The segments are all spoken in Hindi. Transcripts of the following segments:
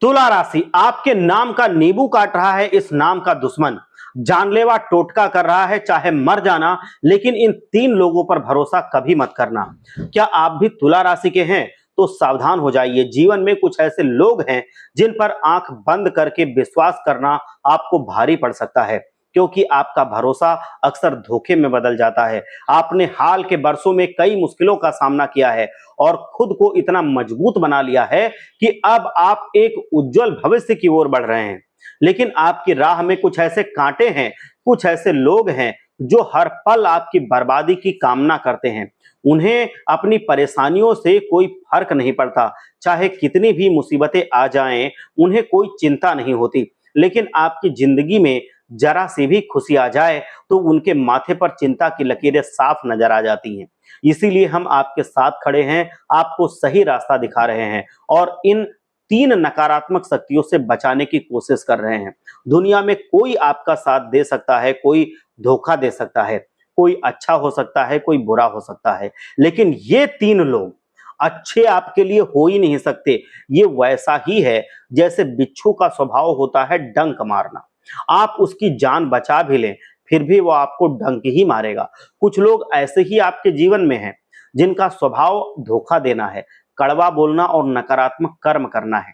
तुला राशि, आपके नाम का नींबू काट रहा है इस नाम का दुश्मन, जानलेवा टोटका कर रहा है, चाहे मर जाना, लेकिन इन तीन लोगों पर भरोसा कभी मत करना। क्या आप भी तुला राशि के हैं? तो सावधान हो जाइए। जीवन में कुछ ऐसे लोग हैं जिन पर आंख बंद करके विश्वास करना आपको भारी पड़ सकता है, क्योंकि आपका भरोसा अक्सर धोखे में बदल जाता है। आपने हाल के वर्षों में कई मुश्किलों का सामना किया है और खुद को इतना मजबूत बना लिया है कि अब आप एक उज्जवल भविष्य की ओर बढ़ रहे हैं। लेकिन आपकी राह में कुछ ऐसे कांटे हैं, कुछ ऐसे लोग हैं जो हर पल आपकी बर्बादी की कामना करते हैं। उन्हें अपनी परेशानियों से कोई फर्क नहीं पड़ता, चाहे कितनी भी मुसीबतें आ जाएं, उन्हें कोई चिंता नहीं होती। लेकिन आपकी जिंदगी में जरा सी भी खुशी आ जाए तो उनके माथे पर चिंता की लकीरें साफ नजर आ जाती हैं। इसीलिए हम आपके साथ खड़े हैं, आपको सही रास्ता दिखा रहे हैं और इन तीन नकारात्मक शक्तियों से बचाने की कोशिश कर रहे हैं। दुनिया में कोई आपका साथ दे सकता है, कोई धोखा दे सकता है, कोई अच्छा हो सकता है, कोई बुरा हो सकता है, लेकिन ये तीन लोग अच्छे आपके लिए हो ही नहीं सकते। ये वैसा ही है जैसे बिच्छू का स्वभाव होता है डंक मारना। आप उसकी जान बचा भी लें, फिर भी वो आपको डंक ही मारेगा। कुछ लोग ऐसे ही आपके जीवन में हैं जिनका स्वभाव धोखा देना है, कड़वा बोलना और नकारात्मक कर्म करना है।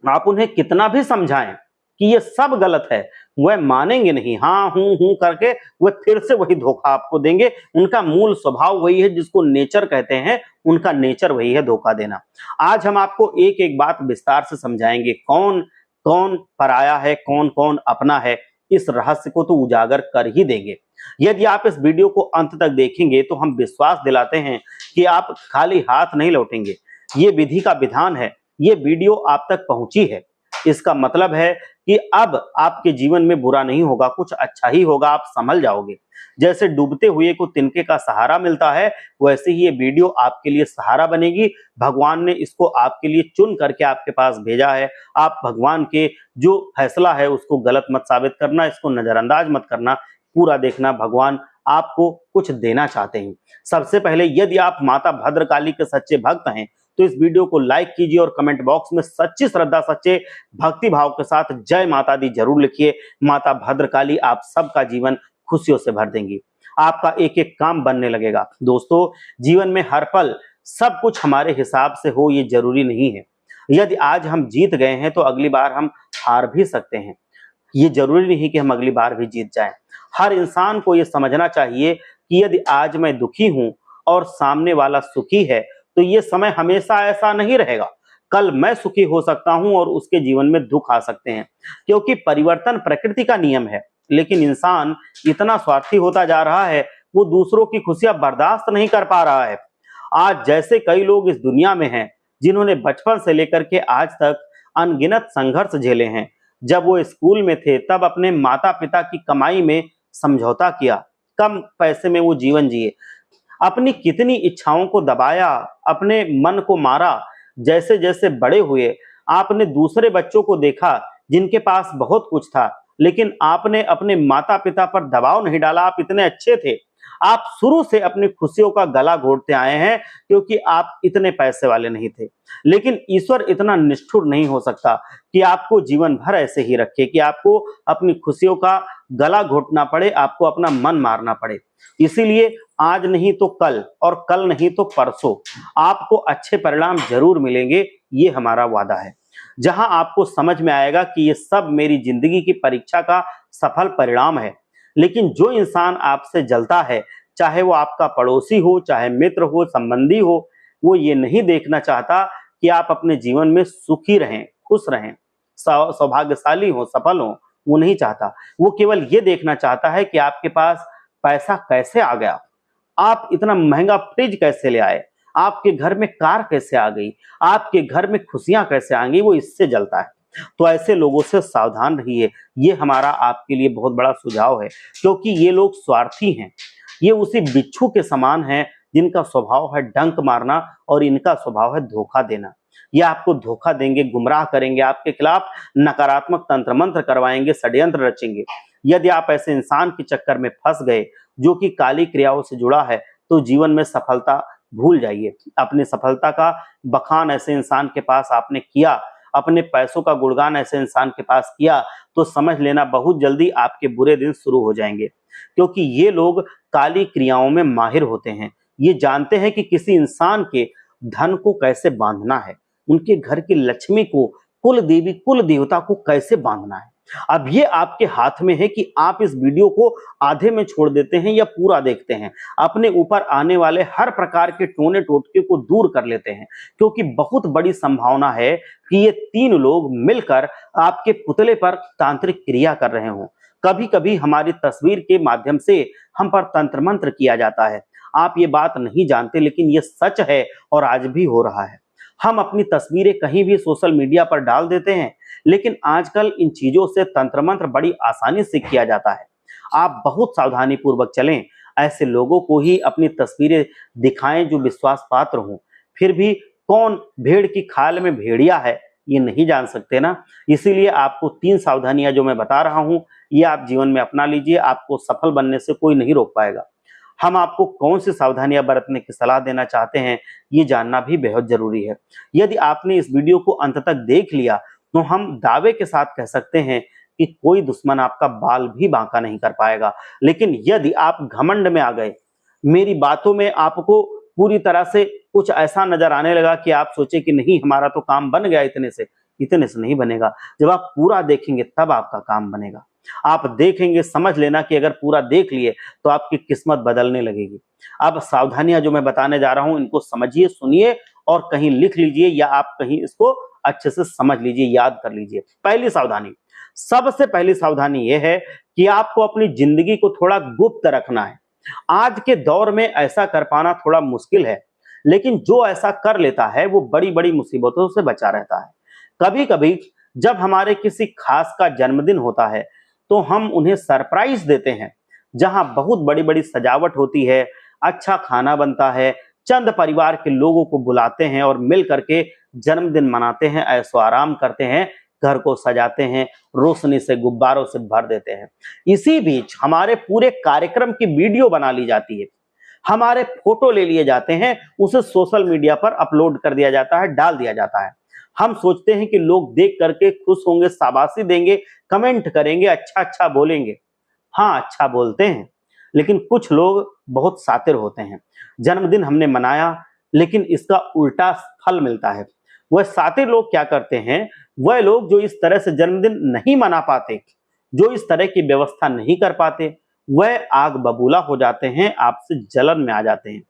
आप उन्हें कितना भी समझाएं कि ये सब गलत है, वह मानेंगे नहीं। हाँ हूं करके वह फिर से वही धोखा आपको देंगे। उनका मूल स्वभाव वही है जिसको नेचर कहते हैं, उनका नेचर वही है धोखा देना। आज हम आपको एक एक बात विस्तार से समझाएंगे, कौन कौन पराया है, कौन कौन अपना है। इस रहस्य को तो उजागर कर ही देंगे। यदि आप इस वीडियो को अंत तक देखेंगे तो हम विश्वास दिलाते हैं कि आप खाली हाथ नहीं लौटेंगे। ये विधि का विधान है, ये वीडियो आप तक पहुंची है, इसका मतलब है कि अब आपके जीवन में बुरा नहीं होगा, कुछ अच्छा ही होगा, आप संभल जाओगे। जैसे डूबते हुए को तिनके का सहारा मिलता है, वैसे ही ये वीडियो आपके लिए सहारा बनेगी। भगवान ने इसको आपके लिए चुन करके आपके पास भेजा है। आप भगवान के जो फैसला है उसको गलत मत साबित करना, इसको नजरअंदाज मत करना, पूरा देखना। भगवान आपको कुछ देना चाहते हैं। सबसे पहले यदि आप माता भद्रकाली के सच्चे भक्त हैं तो इस वीडियो को लाइक कीजिए और कमेंट बॉक्स में सच्ची श्रद्धा, सच्चे भक्ति भाव के साथ जय माता दी जरूर लिखिए। माता भद्रकाली आप सबका जीवन खुशियों से भर देंगी, आपका एक एक काम बनने लगेगा। दोस्तों, जीवन में हर पल सब कुछ हमारे हिसाब से हो ये जरूरी नहीं है। यदि आज हम जीत गए हैं तो अगली बार हम हार भी सकते हैं। ये जरूरी नहीं कि हम अगली बार भी जीत जाएं। हर इंसान को ये समझना चाहिए कि यदि आज मैं दुखी हूं और सामने वाला सुखी है तो ये समय हमेशा ऐसा नहीं रहेगा। कल मैं सुखी हो सकता हूं और उसके जीवन में दुख आ सकते हैं, क्योंकि परिवर्तन प्रकृति का नियम है। लेकिन इंसान इतना स्वार्थी होता जा रहा है, वो दूसरों की खुशियां बर्दाश्त नहीं कर पा रहा है। आज जैसे कई लोग इस दुनिया में हैं जिन्होंने बचपन से लेकर के आज तक अनगिनत संघर्ष झेले हैं। जब वो स्कूल में थे तब अपने माता पिता की कमाई में समझौता किया, कम पैसे में वो जीवन जिए, अपनी कितनी इच्छाओं को दबाया, अपने मन को मारा। जैसे जैसे बड़े हुए आपने दूसरे बच्चों को देखा जिनके पास बहुत कुछ था, लेकिन आपने अपने माता पिता पर दबाव नहीं डाला। आप इतने अच्छे थे, आप शुरू से अपनी खुशियों का गला घोटते आए हैं क्योंकि आप इतने पैसे वाले नहीं थे। लेकिन ईश्वर इतना निष्ठुर नहीं हो सकता कि आपको जीवन भर ऐसे ही रखे, कि आपको अपनी खुशियों का गला घोटना पड़े, आपको अपना मन मारना पड़े। इसीलिए आज नहीं तो कल और कल नहीं तो परसों आपको अच्छे परिणाम जरूर मिलेंगे, ये हमारा वादा है। जहां आपको समझ में आएगा कि ये सब मेरी जिंदगी की परीक्षा का सफल परिणाम है। लेकिन जो इंसान आपसे जलता है, चाहे वो आपका पड़ोसी हो, चाहे मित्र हो, संबंधी हो, वो ये नहीं देखना चाहता कि आप अपने जीवन में सुखी रहें, खुश रहें, सौभाग्यशाली हो, सफल हो। वो नहीं चाहता। वो केवल ये देखना चाहता है कि आपके पास पैसा कैसे आ गया, आप इतना महंगा फ्रिज कैसे ले आए, आपके घर में कार कैसे आ गई, आपके घर में खुशियां कैसे आ गई, वो इससे जलता है। तो ऐसे लोगों से सावधान रहिए, ये हमारा आपके लिए बहुत बड़ा सुझाव है, क्योंकि ये लोग स्वार्थी हैं। ये उसी बिच्छू के समान हैं जिनका स्वभाव है डंक मारना और इनका स्वभाव है धोखा देना। ये आपको धोखा देंगे, गुमराह करेंगे, आपके खिलाफ नकारात्मक तंत्र मंत्र करवाएंगे, षड्यंत्र रचेंगे। यदि आप ऐसे इंसान के चक्कर में फंस गए जो कि काली क्रियाओं से जुड़ा है, तो जीवन में सफलता भूल जाइए। अपनी सफलता का बखान ऐसे इंसान के पास आपने किया, अपने पैसों का गुणगान ऐसे इंसान के पास किया तो समझ लेना बहुत जल्दी आपके बुरे दिन शुरू हो जाएंगे, क्योंकि ये लोग काली क्रियाओं में माहिर होते हैं। ये जानते हैं कि किसी इंसान के धन को कैसे बांधना है, उनके घर की लक्ष्मी को, कुल देवी कुल देवता को कैसे बांधना है। अब ये आपके हाथ में है कि आप इस वीडियो को आधे में छोड़ देते हैं या पूरा देखते हैं, अपने ऊपर आने वाले हर प्रकार के टोने टोटके को दूर कर लेते हैं, क्योंकि बहुत बड़ी संभावना है कि ये तीन लोग मिलकर आपके पुतले पर तांत्रिक क्रिया कर रहे हों। कभी कभी हमारी तस्वीर के माध्यम से हम पर तंत्र मंत्र किया जाता है। आप ये बात नहीं जानते, लेकिन ये सच है और आज भी हो रहा है। हम अपनी तस्वीरें कहीं भी सोशल मीडिया पर डाल देते हैं, लेकिन आजकल इन चीजों से तंत्र मंत्र बड़ी आसानी से किया जाता है। आप बहुत सावधानी पूर्वक चलें, ऐसे लोगों को ही अपनी तस्वीरें दिखाएं जो विश्वास पात्र हों। फिर भी कौन भेड़ की खाल में भेड़िया है ये नहीं जान सकते ना। इसीलिए आपको 3 सावधानियां जो मैं बता रहा हूं, ये आप जीवन में अपना लीजिए, आपको सफल बनने से कोई नहीं रोक पाएगा। हम आपको कौन सी सावधानियां बरतने की सलाह देना चाहते हैं, ये जानना भी बेहद जरूरी है। यदि आपने इस वीडियो को अंत तक देख लिया तो हम दावे के साथ कह सकते हैं कि कोई दुश्मन आपका बाल भी बांका नहीं कर पाएगा। लेकिन यदि आप घमंड में आ गए, मेरी बातों में आपको पूरी तरह से कुछ ऐसा नजर आने लगा कि आप सोचे कि नहीं हमारा तो काम बन गया, इतने से नहीं बनेगा। जब आप पूरा देखेंगे तब आपका काम बनेगा। आप देखेंगे, समझ लेना कि अगर पूरा देख लिए तो आपकी किस्मत बदलने लगेगी। अब सावधानियां जो मैं बताने जा रहा हूं, इनको समझिए, सुनिए और कहीं लिख लीजिए या आप कहीं इसको अच्छे से समझ लीजिए, याद कर लीजिए। पहली सावधानी, सबसे पहली सावधानी यह है कि आपको अपनी जिंदगी को थोड़ा गुप्त रखना है। आज के दौर में ऐसा कर पाना थोड़ा मुश्किल है, लेकिन जो ऐसा कर लेता है वो बड़ी बड़ी मुसीबतों से बचा रहता है। कभी कभी जब हमारे किसी खास का जन्मदिन होता है तो हम उन्हें सरप्राइज देते हैं, जहां बहुत बड़ी बड़ी सजावट होती है, अच्छा खाना बनता है, चंद परिवार के लोगों को बुलाते हैं और मिल करके जन्मदिन मनाते हैं, ऐशो आराम करते हैं, घर को सजाते हैं, रोशनी से, गुब्बारों से भर देते हैं। इसी बीच हमारे पूरे कार्यक्रम की वीडियो बना ली जाती है, हमारे फोटो ले लिए जाते हैं, उसे सोशल मीडिया पर अपलोड कर दिया जाता है, डाल दिया जाता है। हम सोचते हैं कि लोग देख करके खुश होंगे, शाबाशी देंगे, कमेंट करेंगे, अच्छा अच्छा बोलेंगे। हाँ, अच्छा बोलते हैं, लेकिन कुछ लोग बहुत शातिर होते हैं। जन्मदिन हमने मनाया, लेकिन इसका उल्टा फल मिलता है। वह शातिर लोग क्या करते हैं, वह लोग जो इस तरह से जन्मदिन नहीं मना पाते, जो इस तरह की व्यवस्था नहीं कर पाते, वह आग बबूला हो जाते हैं, आपसे जलन में आ जाते हैं।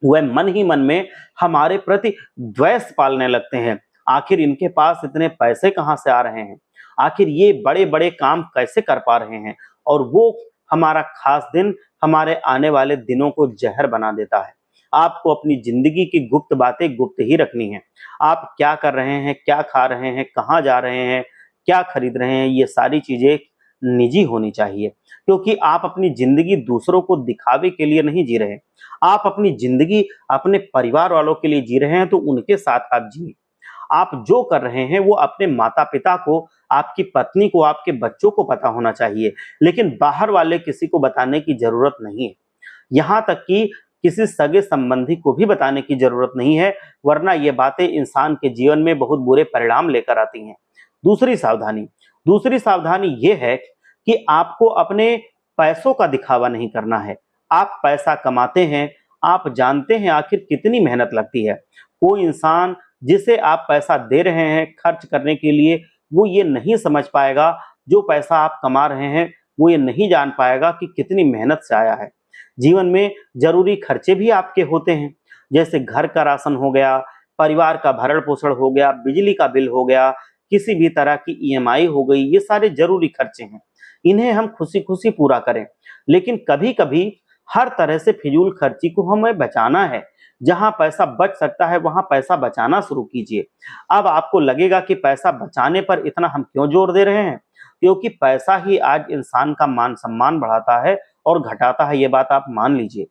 वह मन ही मन में हमारे प्रति द्वेष पालने लगते हैं। आखिर इनके पास इतने पैसे कहां से आ रहे हैं, आखिर ये बड़े बड़े काम कैसे कर पा रहे हैं, और वो हमारा खास दिन, हमारे आने वाले दिनों को जहर बना देता है। आपको अपनी जिंदगी की गुप्त बातें गुप्त ही रखनी है। आप क्या कर रहे हैं, क्या खा रहे हैं, कहाँ जा रहे हैं, क्या खरीद रहे हैं, ये सारी चीजें निजी होनी चाहिए, क्योंकि आप अपनी जिंदगी दूसरों को दिखावे के लिए नहीं जी रहे। आप अपनी जिंदगी अपने परिवार वालों के लिए जी रहे हैं, तो उनके साथ आप जिए। आप जो कर रहे हैं वो अपने माता पिता को, आपकी पत्नी को, आपके बच्चों को पता होना चाहिए, लेकिन बाहर वाले किसी को बताने की जरूरत नहीं है। यहां तक कि किसी सगे संबंधी को भी बताने की जरूरत नहीं है, वरना ये बातें इंसान के जीवन में बहुत बुरे परिणाम लेकर आती हैं। दूसरी सावधानी ये है कि आपको अपने पैसों का दिखावा नहीं करना है। आप पैसा कमाते हैं, आप जानते हैं आखिर कितनी मेहनत लगती है। कोई इंसान जिसे आप पैसा दे रहे हैं खर्च करने के लिए, वो ये नहीं समझ पाएगा, जो पैसा आप कमा रहे हैं वो ये नहीं जान पाएगा कि कितनी मेहनत से आया है। जीवन में जरूरी खर्चे भी आपके होते हैं, जैसे घर का राशन हो गया, परिवार का भरण पोषण हो गया, बिजली का बिल हो गया, किसी भी तरह की ईएमआई हो गई, ये सारे जरूरी खर्चे हैं। इन्हें हम खुशी खुशी पूरा करें, लेकिन कभी कभी हर तरह से फिजूल खर्ची को हमें बचाना है। जहां पैसा बच सकता है वहां पैसा बचाना शुरू कीजिए। अब आपको लगेगा कि पैसा बचाने पर इतना हम क्यों जोर दे रहे हैं, क्योंकि पैसा ही आज इंसान का मान सम्मान बढ़ाता है और घटाता है, ये बात आप मान लीजिए।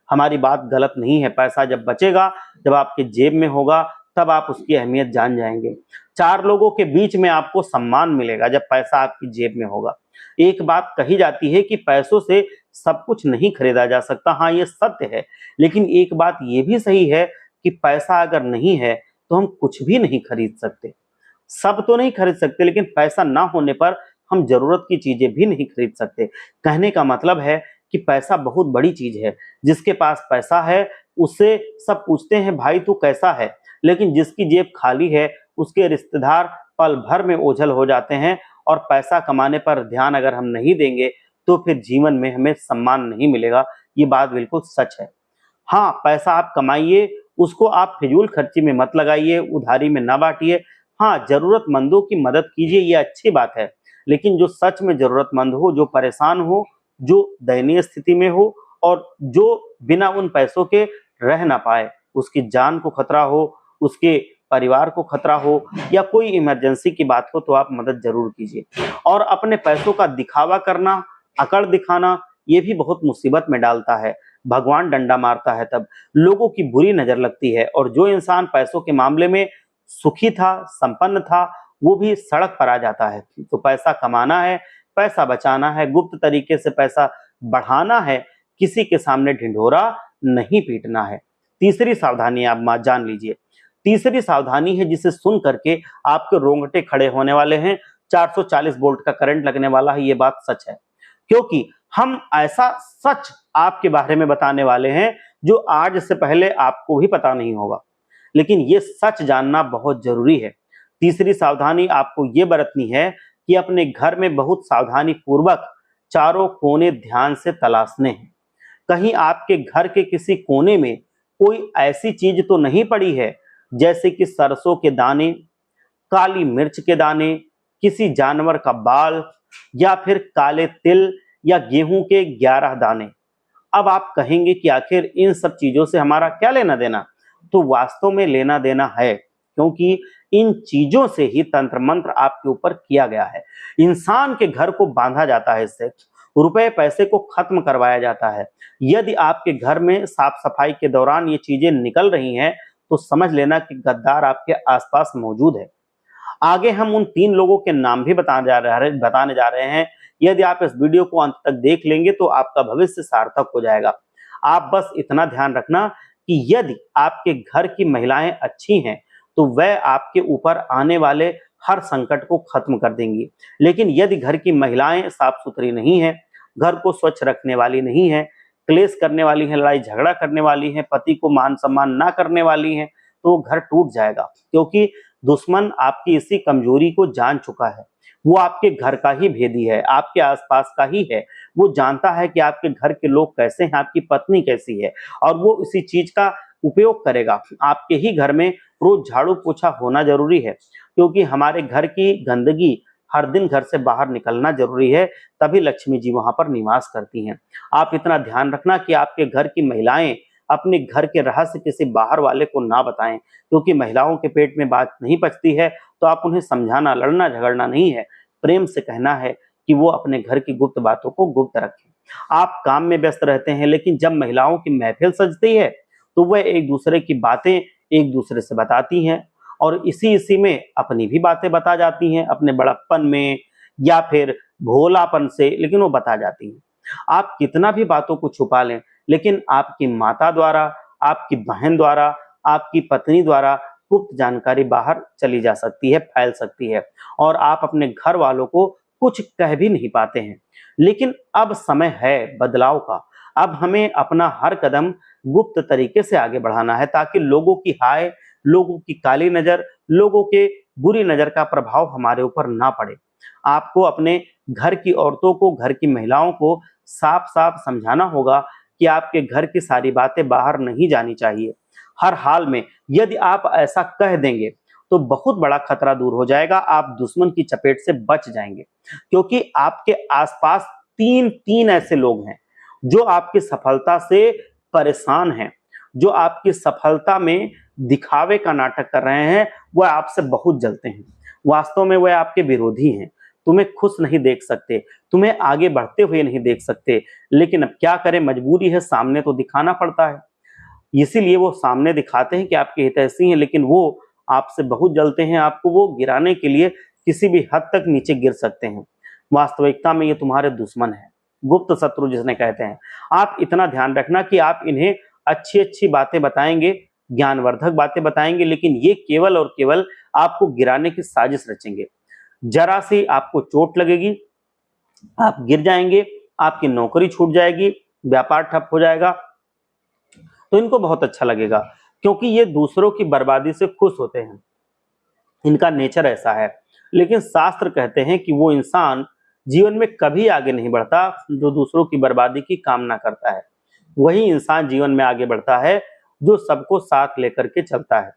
हमारी बात गलत नहीं है। पैसा जब बचेगा, जब आपके जेब में होगा, तब आप उसकी अहमियत जान जाएंगे। 4 लोगों के बीच में आपको सम्मान मिलेगा जब पैसा आपकी जेब में होगा। एक बात कही जाती है कि पैसों से सब कुछ नहीं खरीदा जा सकता। हाँ, ये सत्य है, लेकिन एक बात ये भी सही है कि पैसा अगर नहीं है तो हम कुछ भी नहीं खरीद सकते। सब तो नहीं खरीद सकते, लेकिन पैसा ना होने पर हम जरूरत की चीजें भी नहीं खरीद सकते। कहने का मतलब है कि पैसा बहुत बड़ी चीज है। जिसके पास पैसा है उससे सब पूछते हैं भाई तू कैसा है, लेकिन जिसकी जेब खाली है उसके रिश्तेदार पल भर में ओझल हो जाते हैं। और पैसा कमाने पर ध्यान अगर हम नहीं देंगे तो फिर जीवन में हमें सम्मान नहीं मिलेगा। ये बात बिल्कुल सच है। हाँ, पैसा आप कमाइए, उसको आप फिजूल खर्ची में मत लगाइए, उधारी में ना बांटिए। हाँ, जरूरतमंदों की मदद कीजिए, ये अच्छी बात है। लेकिन जो सच में जरूरतमंद हो, जो परेशान हो, जो दयनीय स्थिति में हो और जो बिना उन पैसों के रह ना पाए, उसकी जान को खतरा हो, उसके परिवार को खतरा हो या कोई इमरजेंसी की बात हो, तो आप मदद जरूर कीजिए। और अपने पैसों का दिखावा करना, अकड़ दिखाना, ये भी बहुत मुसीबत में डालता है। भगवान डंडा मारता है तब लोगों की बुरी नजर लगती है। और जो इंसान पैसों के मामले में सुखी था, संपन्न था, वो भी सड़क पर आ जाता है। तो पैसा कमाना है, पैसा बचाना है, गुप्त तरीके से पैसा बढ़ाना है, किसी के सामने ढिंढोरा नहीं पीटना है। तीसरी सावधानी आप जान लीजिए। तीसरी सावधानी है जिसे सुन करके आपके रोंगटे खड़े होने वाले हैं। 440 वोल्ट का करंट लगने वाला है, ये बात सच है। क्योंकि हम ऐसा सच आपके बारे में बताने वाले हैं जो आज से पहले आपको भी पता नहीं होगा, लेकिन ये सच जानना बहुत जरूरी है। तीसरी सावधानी आपको ये बरतनी है कि अपने घर में बहुत सावधानी पूर्वक चारों कोने ध्यान से तलाशने हैं। कहीं आपके घर के किसी कोने में कोई ऐसी चीज तो नहीं पड़ी है जैसे कि सरसों के दाने, काली मिर्च के दाने, किसी जानवर का बाल या फिर काले तिल या गेहूं के 11 दाने। अब आप कहेंगे कि आखिर इन सब चीजों से हमारा क्या लेना देना? तो वास्तव में लेना देना है, क्योंकि इन चीजों से ही तंत्र मंत्र आपके ऊपर किया गया है। इंसान के घर को बांधा जाता है, इससे रुपए पैसे को खत्म करवाया जाता है। यदि आपके घर में साफ सफाई के दौरान ये चीजें निकल रही हैं तो समझ लेना कि गद्दार आपके आसपास मौजूद है। आगे हम उन 3 लोगों के नाम भी बताने जा रहे हैं। यदि आप इस वीडियो को अंत तक देख लेंगे तो आपका भविष्य सार्थक हो जाएगा। आप बस इतना ध्यान रखना कि यदि आपके घर की महिलाएं अच्छी हैं तो वह आपके ऊपर आने वाले हर संकट को खत्म कर देंगी। लेकिन यदि घर की महिलाएं साफ सुथरी नहीं है, घर को स्वच्छ रखने वाली नहीं है, क्लेश करने वाली है, लड़ाई झगड़ा करने वाली है, पति को मान सम्मान ना करने वाली है, तो घर टूट जाएगा। क्योंकि दुश्मन आपकी इसी कमजोरी को जान चुका है। वो आपके घर का ही भेदी है, आपके आसपास का ही है। वो जानता है कि आपके घर के लोग कैसे हैं, आपकी पत्नी कैसी है, और वो इसी चीज का उपयोग करेगा। आपके ही घर में रोज झाड़ू पोछा होना जरूरी है, क्योंकि हमारे घर की गंदगी हर दिन घर से बाहर निकलना जरूरी है, तभी लक्ष्मी जी वहां पर निवास करती हैं। आप इतना ध्यान रखना कि आपके घर की महिलाएं अपने घर के रहस्य किसी बाहर वाले को ना बताएं, क्योंकि महिलाओं के पेट में बात नहीं पचती है। तो आप उन्हें समझाना, लड़ना झगड़ना नहीं है, प्रेम से कहना है कि वो अपने घर की गुप्त बातों को गुप्त रखें। आप काम में व्यस्त रहते हैं, लेकिन जब महिलाओं की महफिल सजती है तो वह एक दूसरे की बातें एक दूसरे से बताती हैं, और इसी इसी में अपनी भी बातें बता जाती हैं, अपने बड़प्पन में या फिर भोलापन से, लेकिन वो बता जाती हैं। आप कितना भी बातों को छुपा लें, लेकिन आपकी माता द्वारा, आपकी बहन द्वारा, आपकी पत्नी द्वारा गुप्त जानकारी बाहर चली जा सकती है, फैल सकती है, और आप अपने घर वालों को कुछ कह भी नहीं पाते हैं। लेकिन अब समय है बदलाव का। अब हमें अपना हर कदम गुप्त तरीके से आगे बढ़ाना है, ताकि लोगों की हाय, लोगों की काली नजर, लोगों के बुरी नजर का प्रभाव हमारे ऊपर ना पड़े। आपको अपने घर की औरतों को, घर की महिलाओं को साफ साफ समझाना होगा कि आपके घर की सारी बातें बाहर नहीं जानी चाहिए। हर हाल में यदि आप ऐसा कह देंगे तो बहुत बड़ा खतरा दूर हो जाएगा, आप दुश्मन की चपेट से बच जाएंगे। क्योंकि आपके आसपास तीन तीन ऐसे लोग हैं जो आपकी सफलता से परेशान हैं, जो आपकी सफलता में दिखावे का नाटक कर रहे हैं। वह आपसे बहुत जलते हैं, वास्तव में वह आपके विरोधी हैं। तुम्हें खुश नहीं देख सकते, तुम्हें आगे बढ़ते हुए नहीं देख सकते, लेकिन अब क्या करें, मजबूरी है, सामने तो दिखाना पड़ता है। इसीलिए वो सामने दिखाते हैं कि आपकी हितैषी हैं, लेकिन वो आपसे बहुत जलते हैं। आपको वो गिराने के लिए किसी भी हद तक नीचे गिर सकते हैं। वास्तविकता में ये तुम्हारे दुश्मन है, गुप्त शत्रु जिसने कहते हैं। आप इतना ध्यान रखना कि आप इन्हें अच्छी अच्छी बातें बताएंगे, ज्ञानवर्धक बातें बताएंगे, लेकिन ये केवल और केवल आपको गिराने की साजिश रचेंगे। जरा सी आपको चोट लगेगी, आप गिर जाएंगे, आपकी नौकरी छूट जाएगी, व्यापार ठप हो जाएगा, तो इनको बहुत अच्छा लगेगा, क्योंकि ये दूसरों की बर्बादी से खुश होते हैं, इनका नेचर ऐसा है। लेकिन शास्त्र कहते हैं कि वो इंसान जीवन में कभी आगे नहीं बढ़ता जो दूसरों की बर्बादी की कामना करता है। वही इंसान जीवन में आगे बढ़ता है जो सबको साथ लेकर के चलता है,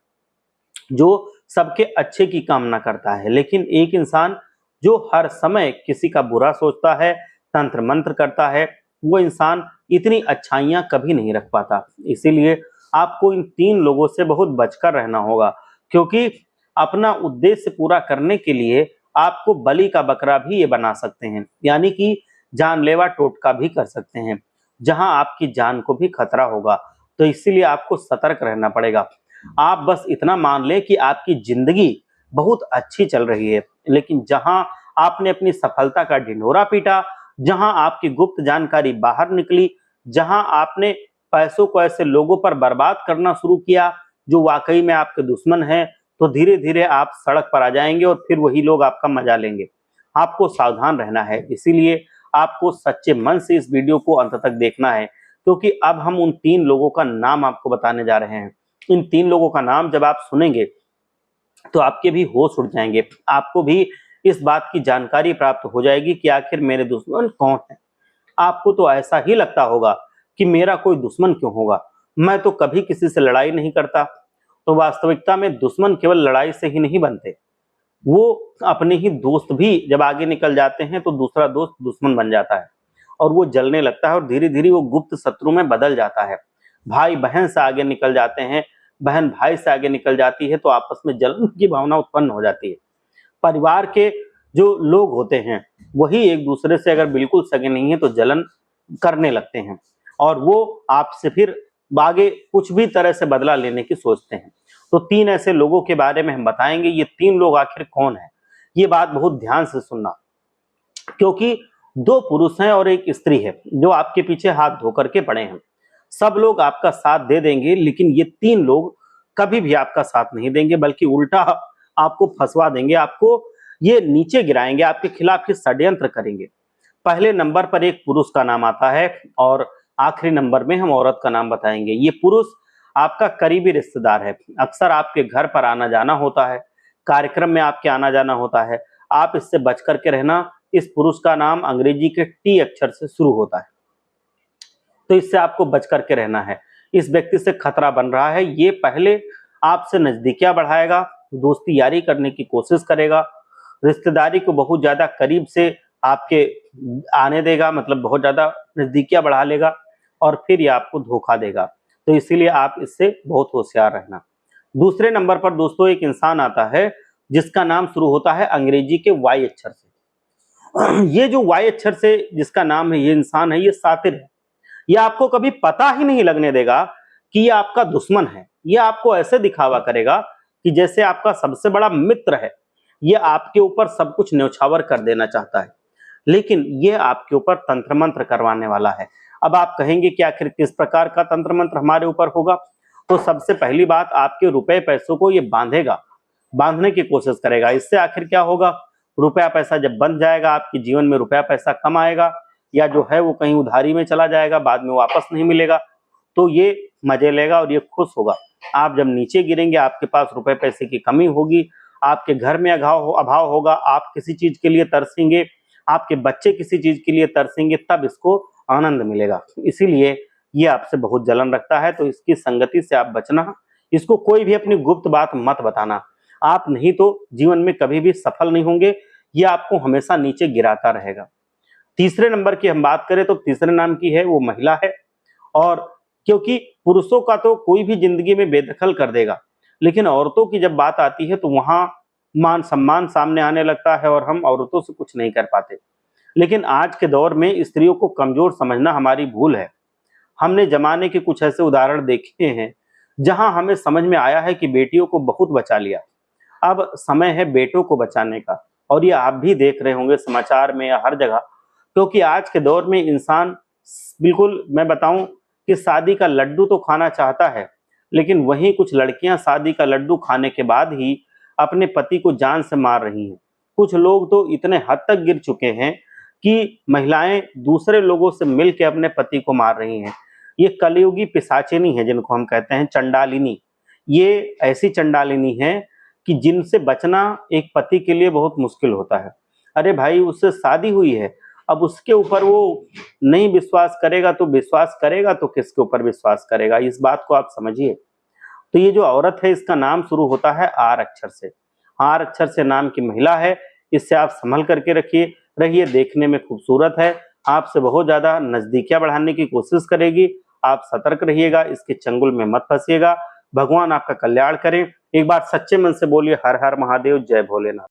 जो सबके अच्छे की कामना करता है। लेकिन एक इंसान जो हर समय किसी का बुरा सोचता है, तंत्र मंत्र करता है, वो इंसान इतनी अच्छाइयां कभी नहीं रख पाता। इसीलिए आपको इन तीन लोगों से बहुत बचकर रहना होगा, क्योंकि अपना उद्देश्य पूरा करने के लिए आपको बलि का बकरा भी ये बना सकते हैं, यानी कि जानलेवा टोटका भी कर सकते हैं, जहां आपकी जान को भी खतरा होगा। तो इसीलिए आपको सतर्क रहना पड़ेगा। आप बस इतना मान लें कि आपकी जिंदगी बहुत अच्छी चल रही है, लेकिन जहां आपने अपनी सफलता का ढिंढोरा पीटा, जहां आपकी गुप्त जानकारी बाहर निकली, जहां आपने पैसों को ऐसे लोगों पर बर्बाद करना शुरू किया जो वाकई में आपके दुश्मन हैं, तो धीरे धीरे आप सड़क पर आ जाएंगे और फिर वही लोग आपका मजा लेंगे। आपको सावधान रहना है। इसीलिए आपको सच्चे मन से इस वीडियो को अंत तक देखना है, क्योंकि अब हम उन तीन लोगों का नाम आपको बताने जा रहे हैं। इन तीन लोगों का नाम जब आप सुनेंगे तो आपके भी होश उड़ जाएंगे, आपको भी इस बात की जानकारी प्राप्त हो जाएगी कि आखिर मेरे दुश्मन कौन है। आपको तो ऐसा ही लगता होगा कि मेरा कोई दुश्मन क्यों होगा, मैं तो कभी किसी से लड़ाई नहीं करता। तो वास्तविकता में दुश्मन केवल लड़ाई से ही नहीं बनते, वो अपने ही दोस्त भी जब आगे निकल जाते हैं तो दूसरा दोस्त दुश्मन बन जाता है और वो जलने लगता है और धीरे धीरे वो गुप्त शत्रु में बदल जाता है। भाई बहन से आगे निकल जाते हैं, बहन भाई से आगे निकल जाती है, तो आपस में जलन की भावना उत्पन्न हो जाती है। परिवार के जो लोग होते हैं वही एक दूसरे से अगर बिल्कुल सगे नहीं है तो जलन करने लगते हैं और वो आपसे फिर आगे कुछ भी तरह से बदला लेने की सोचते हैं। तो तीन ऐसे लोगों के बारे में हम बताएंगे। ये तीन लोग आखिर कौन है, ये बात बहुत ध्यान से सुनना, क्योंकि दो पुरुष हैं और एक स्त्री है जो आपके पीछे हाथ धो करके पड़े हैं। सब लोग आपका साथ दे देंगे, लेकिन ये तीन लोग कभी भी आपका साथ नहीं देंगे, बल्कि उल्टा आपको फंसवा देंगे, आपको ये नीचे गिराएंगे, आपके खिलाफ ये षड्यंत्र करेंगे। पहले नंबर पर एक पुरुष का नाम आता है और आखिरी नंबर में हम औरत का नाम बताएंगे। ये पुरुष आपका करीबी रिश्तेदार है, अक्सर आपके घर पर आना जाना होता है, कार्यक्रम में आपके आना जाना होता है। आप इससे बच करके रहना। इस पुरुष का नाम अंग्रेजी के टी अक्षर से शुरू होता है, तो इससे आपको बच करके रहना है। इस व्यक्ति से खतरा बन रहा है, ये पहले आपसे नजदीकियां बढ़ाएगा, दोस्ती यारी करने की कोशिश करेगा, रिश्तेदारी को बहुत ज्यादा करीब से आपके आने देगा, मतलब बहुत ज्यादा नजदीकियां बढ़ा लेगा और फिर ये आपको धोखा देगा। तो इसीलिए आप इससे बहुत होशियार रहना। दूसरे नंबर पर दोस्तों एक इंसान आता है जिसका नाम शुरू होता है अंग्रेजी के वाई अक्षर से। ये जो वाई अक्षर से जिसका नाम है, ये इंसान है, ये सातिर है। ये आपको कभी पता ही नहीं लगने देगा कि ये आपका दुश्मन है। ये आपको ऐसे दिखावा करेगा कि जैसे आपका सबसे बड़ा मित्र है। ये आपके ऊपर सब कुछ न्यौछावर कर देना चाहता है, लेकिन ये आपके ऊपर तंत्र मंत्र करवाने वाला है। अब आप कहेंगे कि आखिर किस प्रकार का तंत्र मंत्र हमारे ऊपर होगा? तो सबसे पहली बात, आपके रुपए पैसों को ये बांधेगा, बांधने की कोशिश करेगा। इससे आखिर क्या होगा? रुपया पैसा जब बंध जाएगा, आपके जीवन में रुपया पैसा कम आएगा, या जो है वो कहीं उधारी में चला जाएगा, बाद में वापस नहीं मिलेगा। तो ये मजे लेगा और ये खुश होगा। आप जब नीचे गिरेंगे, आपके पास रुपए पैसे की कमी होगी, आपके घर में अभाव होगा, आप किसी चीज के लिए तरसेंगे, आपके बच्चे किसी चीज के लिए तरसेंगे, तब इसको आनंद मिलेगा। इसीलिए ये आपसे बहुत जलन रखता है, तो इसकी संगति से आप बचना। इसको कोई भी अपनी गुप्त बात मत बताना, आप नहीं तो जीवन में कभी भी सफल नहीं होंगे। ये आपको हमेशा नीचे गिराता रहेगा। तीसरे नंबर की हम बात करें तो तीसरे नाम की है वो महिला है, और क्योंकि पुरुषों का तो कोई भी जिंदगी में बेदखल कर देगा, लेकिन औरतों की जब बात आती है तो वहां मान सम्मान सामने आने लगता है और हम औरतों से कुछ नहीं कर पाते। लेकिन आज के दौर में स्त्रियों को कमजोर समझना हमारी भूल है। हमने जमाने के कुछ ऐसे उदाहरण देखे हैं जहां हमें समझ में आया है कि बेटियों को बहुत बचा लिया, अब समय है बेटों को बचाने का। और ये आप भी देख रहे होंगे समाचार में या हर जगह, क्योंकि आज के दौर में इंसान बिल्कुल, मैं बताऊं कि शादी का लड्डू तो खाना चाहता है, लेकिन वहीं कुछ लड़कियां शादी का लड्डू खाने के बाद ही अपने पति को जान से मार रही हैं। कुछ लोग तो इतने हद तक गिर चुके हैं कि महिलाएं दूसरे लोगों से मिलकर अपने पति को मार रही हैं। ये कलयुगी पिशाचिनी है, जिनको हम कहते हैं चंडालिनी। ये ऐसी चंडालिनी है कि जिनसे बचना एक पति के लिए बहुत मुश्किल होता है। अरे भाई, उससे शादी हुई है, अब उसके ऊपर वो नहीं विश्वास करेगा तो विश्वास करेगा तो किसके ऊपर विश्वास करेगा? इस बात को आप समझिए। तो ये जो औरत है, इसका नाम शुरू होता है आर अक्षर से। आर अक्षर से नाम की महिला है। इससे आप संभल करके रहिए, देखने में खूबसूरत है, आपसे बहुत ज्यादा नजदीकियां बढ़ाने की कोशिश करेगी। आप सतर्क रहिएगा, इसके चंगुल में मत फंसिएगा। भगवान आपका कल्याण करें। एक बार सच्चे मन से बोलिए हर हर महादेव, जय भोलेनाथ।